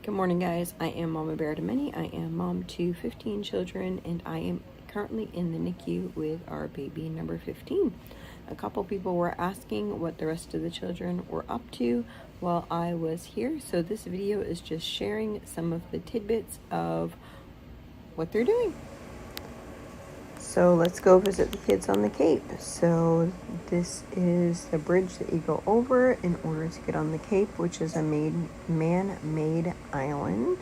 Good morning, guys. I am Mama Bear to Many. I am mom to 15 children, and I am currently in the NICU with our baby number 15. A couple people were asking what the rest of the children were up to while I was here, so this video is just sharing some of the tidbits of what they're doing. So let's go visit the kids on the Cape. So this is the bridge that you go over in order to get on the Cape, which is a man-made island.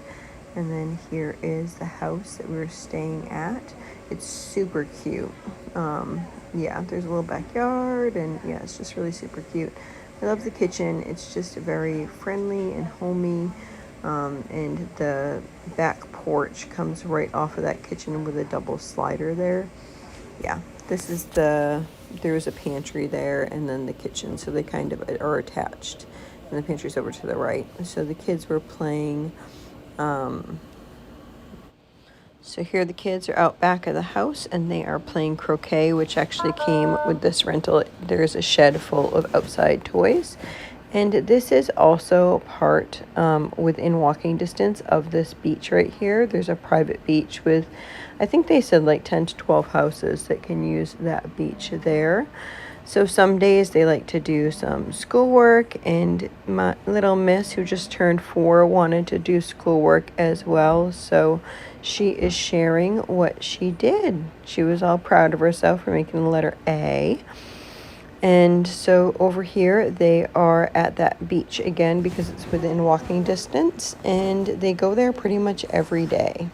And then here is the house that we were staying at. It's super cute. Yeah, there's a little backyard, and yeah, it's just really super cute. I love the kitchen. It's just very friendly and homey. And the back porch comes right off of that kitchen with a double slider there. Yeah, this is there's a pantry there and then the kitchen, so they kind of are attached, and the pantry's over to the right. So the kids were playing, so here the kids are out back of the house and they are playing croquet, which actually came with this rental. There's a shed full of outside toys. And this is also part within walking distance of this beach right here. There's a private beach with, I think they said like 10 to 12 houses that can use that beach there. So some days they like to do some schoolwork, and my little miss who just turned 4 wanted to do schoolwork as well. So she is sharing what she did. She was all proud of herself for making the letter A. And so over here they are at that beach again because it's within walking distance, and they go there pretty much every day.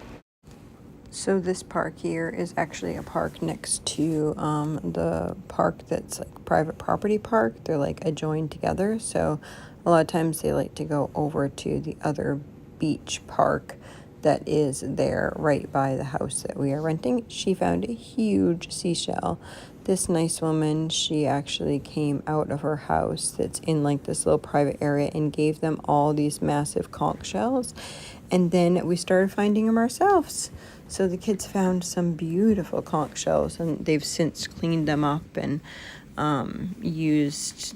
So this park here is actually a park next to the park that's like private property park. They're like adjoined together, so a lot of times they like to go over to the other beach park that is there right by the house that we are renting. She found a huge seashell. This nice woman, she actually came out of her house that's in like this little private area and gave them all these massive conch shells. And then we started finding them ourselves. So the kids found some beautiful conch shells, and they've since cleaned them up and used,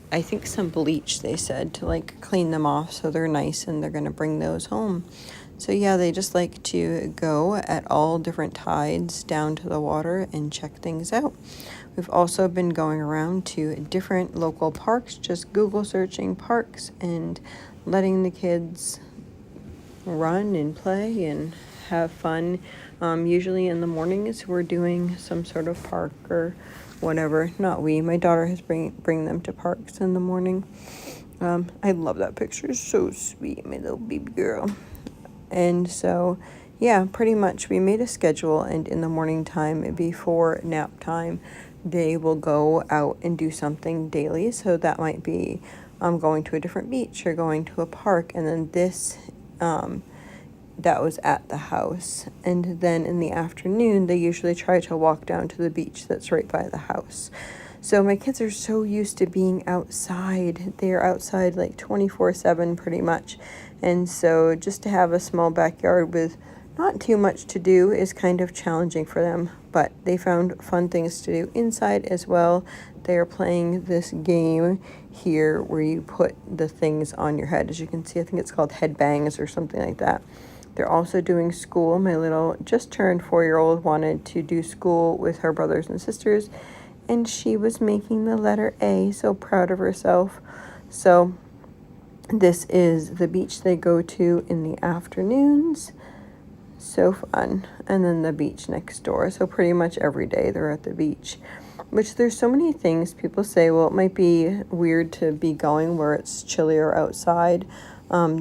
I think, some bleach, they said, to like clean them off so they're nice, and they're going to bring those home. So yeah, they just like to go at all different tides down to the water and check things out. We've also been going around to different local parks, just Google searching parks and letting the kids run and play and have fun. Usually in the mornings we're doing some sort of park or whatever. Not we, my daughter has bring them to parks in the morning. I love that picture. It's so sweet, my little baby girl. And so, yeah, pretty much we made a schedule, and in the morning time before nap time, they will go out and do something daily. So that might be going to a different beach or going to a park. And then this, that was at the house. And then in the afternoon, they usually try to walk down to the beach that's right by the house. So my kids are so used to being outside. They are outside like 24/7 pretty much. And so just to have a small backyard with not too much to do is kind of challenging for them. But they found fun things to do inside as well. They are playing this game here where you put the things on your head. As you can see, I think it's called head bangs or something like that. They're also doing school. My little just turned 4-year-old wanted to do school with her brothers and sisters, and she was making the letter A, so proud of herself. So this is the beach they go to in the afternoons. So fun. And then the beach next door. So pretty much every day they're at the beach, which there's so many things. People say, well, it might be weird to be going where it's chillier outside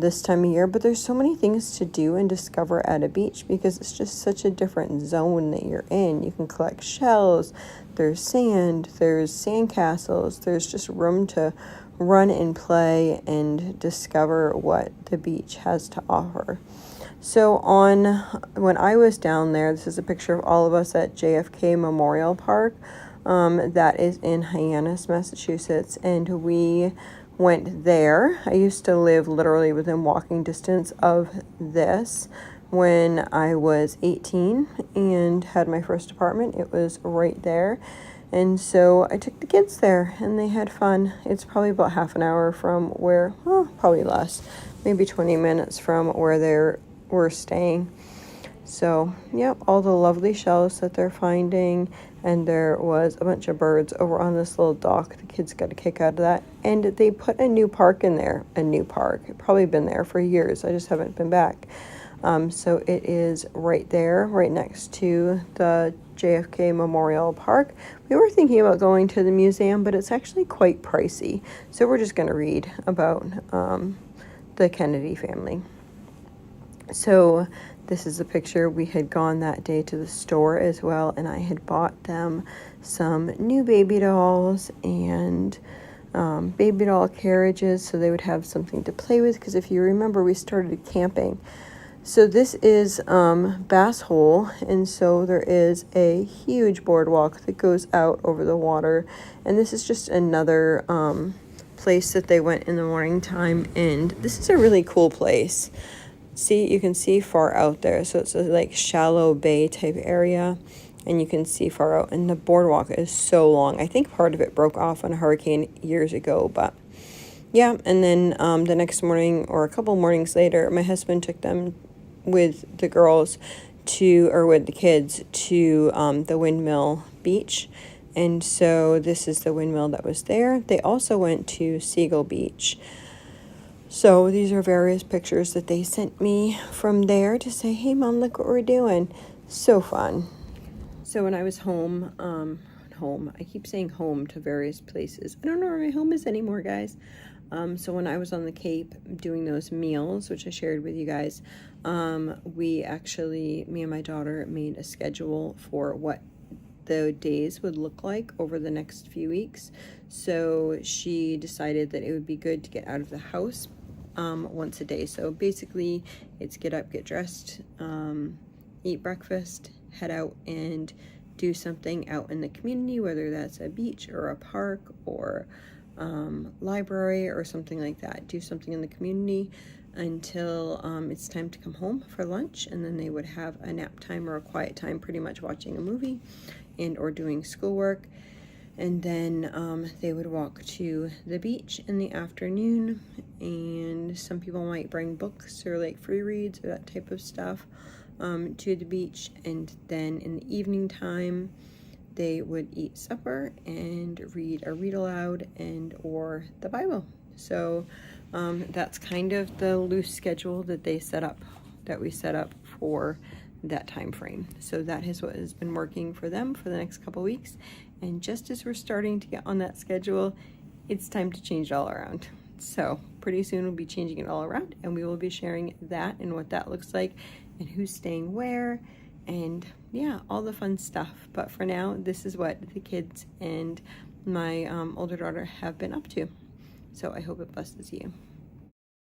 this time of year, but there's so many things to do and discover at a beach because it's just such a different zone that you're in. You can collect shells, there's sand, there's sandcastles, there's just room to run and play and discover what the beach has to offer. So when I was down there, this is a picture of all of us at JFK Memorial Park. That is in Hyannis, Massachusetts, and we went there. I used to live literally within walking distance of this when I was 18 and had my first apartment. It was right there. And so I took the kids there and they had fun. It's probably about half an hour from where, well, probably less, maybe 20 minutes from where we're staying. So, yep, all the lovely shells that they're finding. And there was a bunch of birds over on this little dock. The kids got a kick out of that. And they put a new park in there. A new park. It's probably been there for years. I just haven't been back. So it is right there, right next to the JFK Memorial Park. We were thinking about going to the museum, but it's actually quite pricey. So we're just going to read about the Kennedy family. So this is a picture. We had gone that day to the store as well, and I had bought them some new baby dolls and baby doll carriages so they would have something to play with, because if you remember, we started camping. So this is Bass Hole, and so there is a huge boardwalk that goes out over the water, and this is just another place that they went in the morning time, and this is a really cool place. See, you can see far out there, so it's a like shallow bay type area, and you can see far out, and the boardwalk is so long. I think part of it broke off on a hurricane years ago, but yeah. And then the next morning, or a couple mornings later, my husband took them with the girls with the kids to the Windmill Beach. And so this is the windmill that was there. They also went to Seagull Beach. So these are various pictures that they sent me from there to say, hey Mom, look what we're doing. So fun. So when I was home, I keep saying home to various places. I don't know where my home is anymore, guys. So when I was on the Cape doing those meals, which I shared with you guys, me and my daughter made a schedule for what the days would look like over the next few weeks. So she decided that it would be good to get out of the house once a day. So basically it's get up, get dressed, eat breakfast, head out and do something out in the community, whether that's a beach or a park or library or something like that. Do something in the community until it's time to come home for lunch, and then they would have a nap time or a quiet time, pretty much watching a movie and or doing schoolwork. And then they would walk to the beach in the afternoon, and some people might bring books or like free reads or that type of stuff to the beach. And then in the evening time they would eat supper and read a read aloud and or the Bible. So that's kind of the loose schedule that we set up for that time frame. So that is what has been working for them for the next couple weeks. And just as we're starting to get on that schedule, it's time to change it all around. So pretty soon we'll be changing it all around, and we will be sharing that and what that looks like and who's staying where, and yeah, all the fun stuff. But for now, this is what the kids and my older daughter have been up to. So I hope it blesses you.